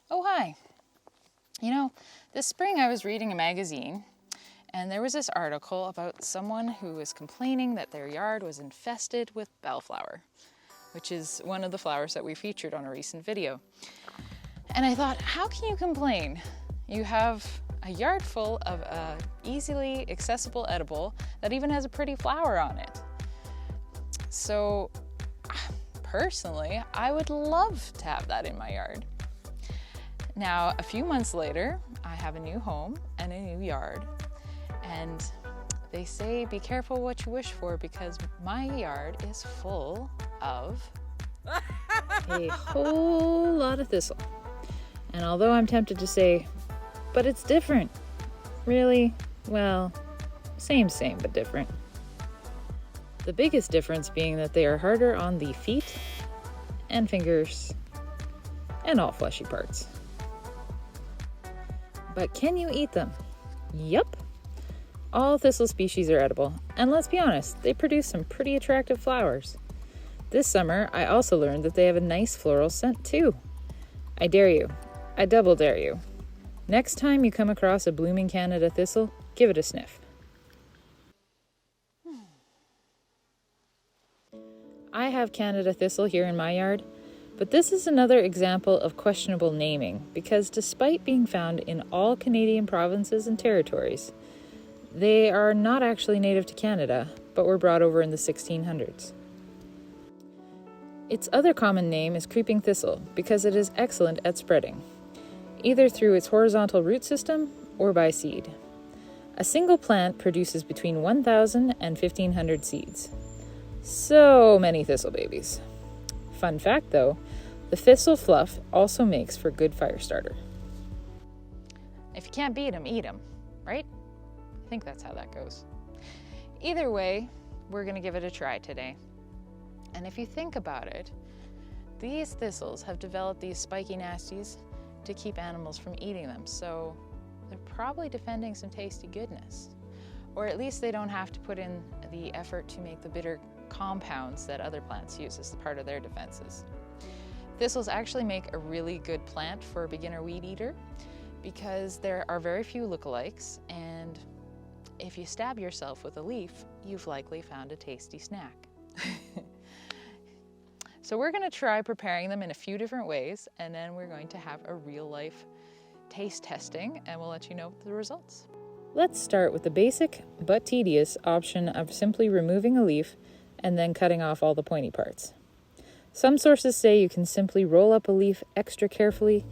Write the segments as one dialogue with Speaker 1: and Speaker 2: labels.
Speaker 1: Oh, hi. You know, this spring I was reading a magazine and there was this article about someone who was complaining that their yard was infested with bellflower, which is one of the flowers that we featured on a recent video. And I thought, how can you complain? You have a yard full of a easily accessible edible that even has a pretty flower on it. So personally, I would love to have that in my yard. Now, a few months later, I have a new home and a new yard, and they say be careful what you wish for because my yard is full of a whole lot of thistle. And although I'm tempted to say, but it's different, really, well, same but different. The biggest difference being that they are harder on the feet and fingers and all fleshy parts. But can you eat them? Yup. All thistle species are edible, and let's be honest, they produce some pretty attractive flowers. This summer, I also learned that they have a nice floral scent too. I dare you, I double dare you. Next time you come across a blooming Canada thistle, give it a sniff. I have Canada thistle here in my yard, but this is another example of questionable naming because despite being found in all Canadian provinces and territories, they are not actually native to Canada, but were brought over in the 1600s. Its other common name is creeping thistle because it is excellent at spreading, either through its horizontal root system or by seed. A single plant produces between 1,000 and 1,500 seeds. So many thistle babies. Fun fact though, the thistle fluff also makes for good fire starter. If you can't beat them, eat them, right? I think that's how that goes. Either way, we're gonna give it a try today. And if you think about it, these thistles have developed these spiky nasties to keep animals from eating them, so they're probably defending some tasty goodness. Or at least they don't have to put in the effort to make the bitter compounds that other plants use as part of their defenses. Thistles actually make a really good plant for a beginner weed eater because there are very few lookalikes, and if you stab yourself with a leaf, you've likely found a tasty snack. So we're going to try preparing them in a few different ways, and then we're going to have a real-life taste testing, and we'll let you know the results. Let's start with the basic but tedious option of simply removing a leaf and then cutting off all the pointy parts. Some sources say you can simply roll up a leaf extra carefully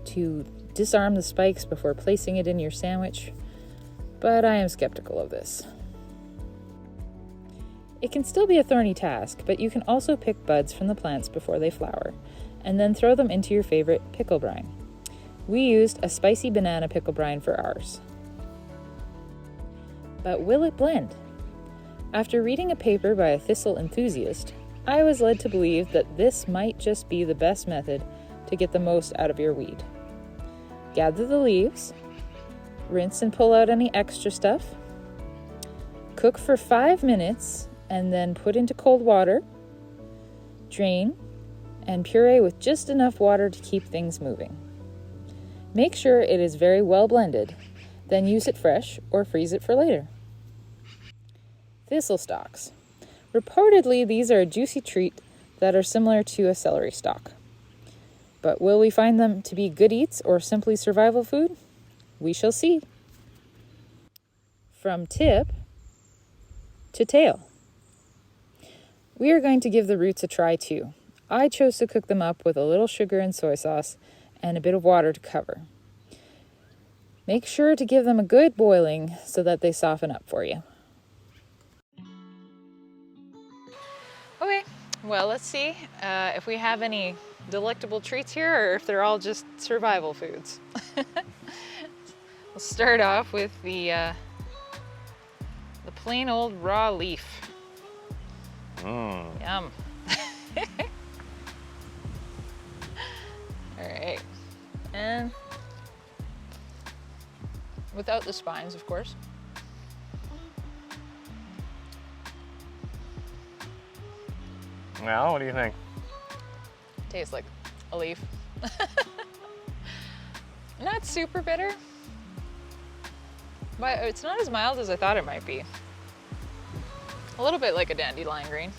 Speaker 1: to disarm the spikes before placing it in your sandwich, but I am skeptical of this. It can still be a thorny task, but you can also pick buds from the plants before they flower, and then throw them into your favorite pickle brine. We used a spicy banana pickle brine for ours. But will it blend? After reading a paper by a thistle enthusiast, I was led to believe that this might just be the best method to get the most out of your weed. Gather the leaves, rinse and pull out any extra stuff, cook for 5 minutes, and then put into cold water, drain, and puree with just enough water to keep things moving. Make sure it is very well blended, then use it fresh or freeze it for later. Thistle stalks. Reportedly, these are a juicy treat that are similar to a celery stalk. But will we find them to be good eats or simply survival food? We shall see. From tip to tail. We are going to give the roots a try too. I chose to cook them up with a little sugar and soy sauce and a bit of water to cover. Make sure to give them a good boiling so that they soften up for you. Okay, well, let's see if we have any delectable treats here or if they're all just survival foods. We'll start off with the plain old raw leaf. Yum. All right, and without the spines, of course.
Speaker 2: Well, what do you think?
Speaker 1: Tastes like a leaf. Not super bitter, but it's not as mild as I thought it might be. A little bit like a dandelion green.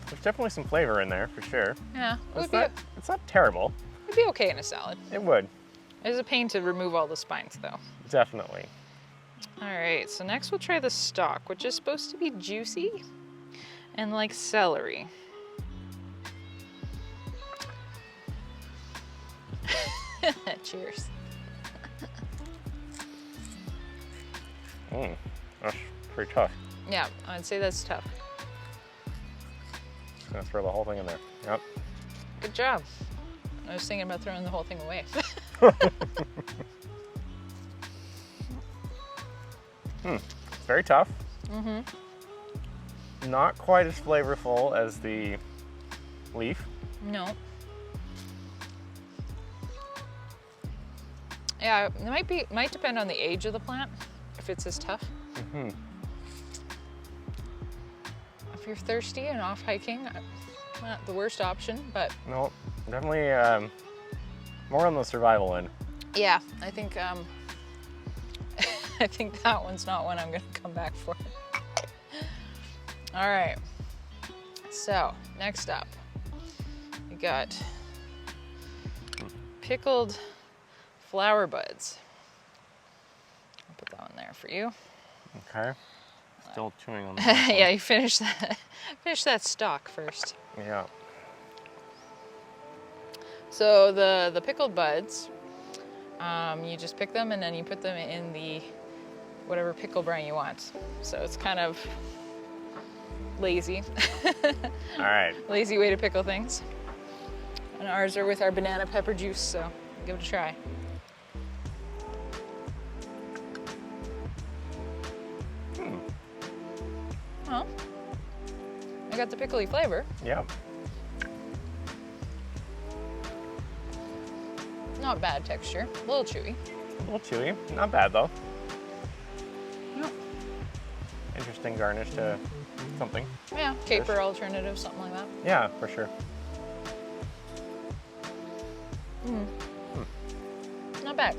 Speaker 2: There's definitely some flavor in there for sure.
Speaker 1: Yeah,
Speaker 2: It's not terrible.
Speaker 1: It'd be okay in a salad.
Speaker 2: It would.
Speaker 1: It is a pain to remove all the spines though.
Speaker 2: Definitely.
Speaker 1: All right, so next we'll try the stalk, which is supposed to be juicy and like celery. Cheers.
Speaker 2: That's pretty tough.
Speaker 1: Yeah, I'd say that's tough.
Speaker 2: Just gonna throw the whole thing in there. Yep.
Speaker 1: Good job. I was thinking about throwing the whole thing away.
Speaker 2: It's very tough. Not quite as flavorful as the leaf.
Speaker 1: No. Yeah, it might depend on the age of the plant, if it's as tough. If you're thirsty and off hiking, not the worst option, but.
Speaker 2: No, definitely more on the survival end.
Speaker 1: Yeah, I think I think that one's not one I'm gonna come back for. All right, so next up, we got pickled flower buds. I'll put that one there for you.
Speaker 2: Okay. Still chewing on that.
Speaker 1: Yeah, you finish that stalk first.
Speaker 2: Yeah.
Speaker 1: So the pickled buds, you just pick them and then you put them in the whatever pickle brine you want. So it's kind of lazy.
Speaker 2: All right.
Speaker 1: Lazy way to pickle things. And ours are with our banana pepper juice, so give it a try. Well, I got the pickly flavor.
Speaker 2: Yeah.
Speaker 1: Not bad texture, a little chewy.
Speaker 2: A little chewy. Not bad though.
Speaker 1: Yep.
Speaker 2: Interesting garnish to something.
Speaker 1: Yeah, caper alternative, something like that.
Speaker 2: Yeah, for sure.
Speaker 1: Not bad.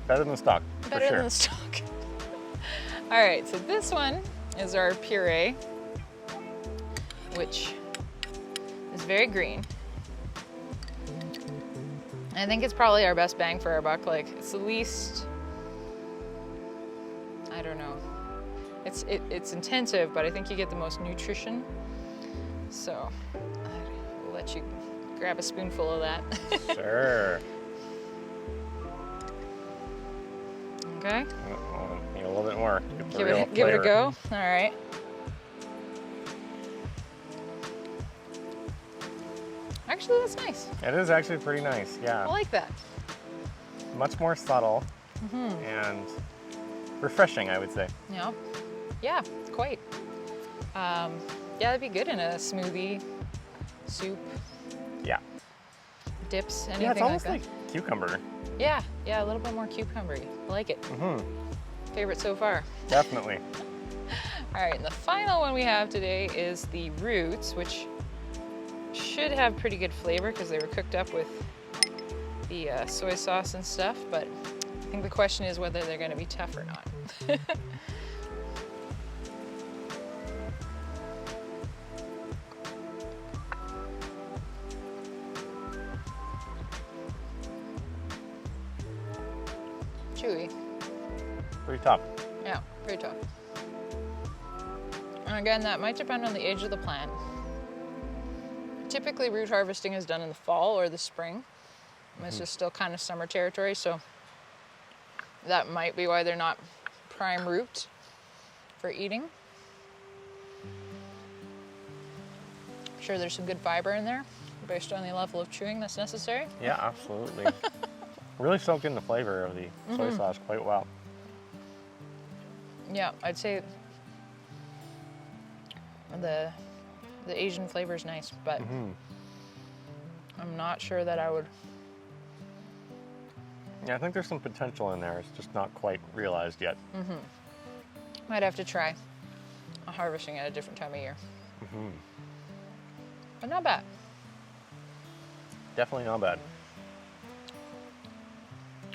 Speaker 2: Better than the stock.
Speaker 1: Better than the stock. All right, so this one is our puree, which is very green. I think it's probably our best bang for our buck. Like, it's the least, I don't know. It's intensive, but I think you get the most nutrition. So I'll let you grab a spoonful of that.
Speaker 2: Sure.
Speaker 1: Okay.
Speaker 2: Need a little bit more.
Speaker 1: Give it a go. All right. Actually, that's nice.
Speaker 2: It is actually pretty nice. Yeah.
Speaker 1: I like that.
Speaker 2: Much more subtle and refreshing, I would say.
Speaker 1: Yeah. Yeah, quite. Yeah, that'd be good in a smoothie, soup,
Speaker 2: Yeah.
Speaker 1: dips, anything
Speaker 2: Yeah, it's almost
Speaker 1: like that.
Speaker 2: like cucumber.
Speaker 1: Yeah, a little bit more cucumbery. I like it. Favorite so far.
Speaker 2: Definitely.
Speaker 1: All right, and the final one we have today is the roots, which should have pretty good flavor because they were cooked up with the soy sauce and stuff, but I think the question is whether they're gonna be tough or not. Chewy.
Speaker 2: Pretty tough.
Speaker 1: Yeah, pretty tough. And again, that might depend on the age of the plant. Typically, root harvesting is done in the fall or the spring. It's just still kind of summer territory, so that might be why they're not prime root for eating. I'm sure there's some good fiber in there based on the level of chewing that's necessary.
Speaker 2: Yeah, absolutely. Really soaked in the flavor of the soy sauce quite well.
Speaker 1: Yeah, I'd say the Asian flavor is nice, but I'm not sure that I would.
Speaker 2: Yeah, I think there's some potential in there. It's just not quite realized yet.
Speaker 1: Might have to try harvesting at a different time of year. But not bad.
Speaker 2: Definitely not bad.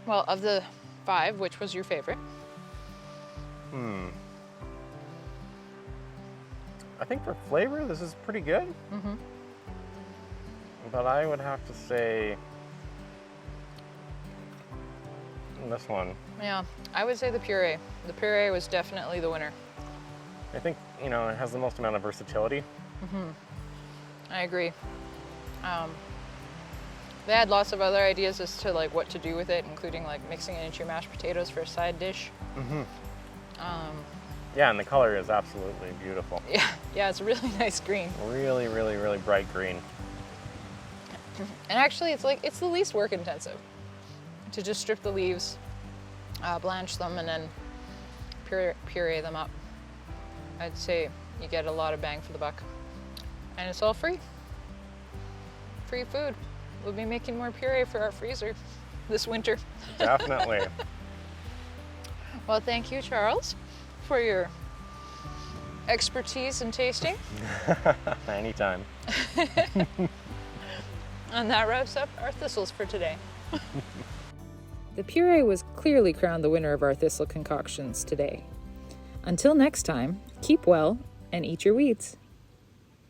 Speaker 1: Well, of the 5, which was your favorite?
Speaker 2: I think for flavor, this is pretty good. But I would have to say this one.
Speaker 1: Yeah, I would say the puree. The puree was definitely the winner.
Speaker 2: I think, you know, it has the most amount of versatility.
Speaker 1: I agree. They had lots of other ideas as to like what to do with it, including like mixing it into your mashed potatoes for a side dish.
Speaker 2: Yeah, and the color is absolutely beautiful.
Speaker 1: Yeah, it's a really nice green.
Speaker 2: Really, really, really bright green.
Speaker 1: And actually, it's the least work intensive to just strip the leaves, blanch them, and then puree them up. I'd say you get a lot of bang for the buck. And it's all free. Free food. We'll be making more puree for our freezer this winter.
Speaker 2: Definitely.
Speaker 1: Well, thank you, Charles, for your expertise in tasting.
Speaker 2: Anytime.
Speaker 1: And that wraps up our thistles for today. The puree was clearly crowned the winner of our thistle concoctions today. Until next time, keep well and eat your weeds.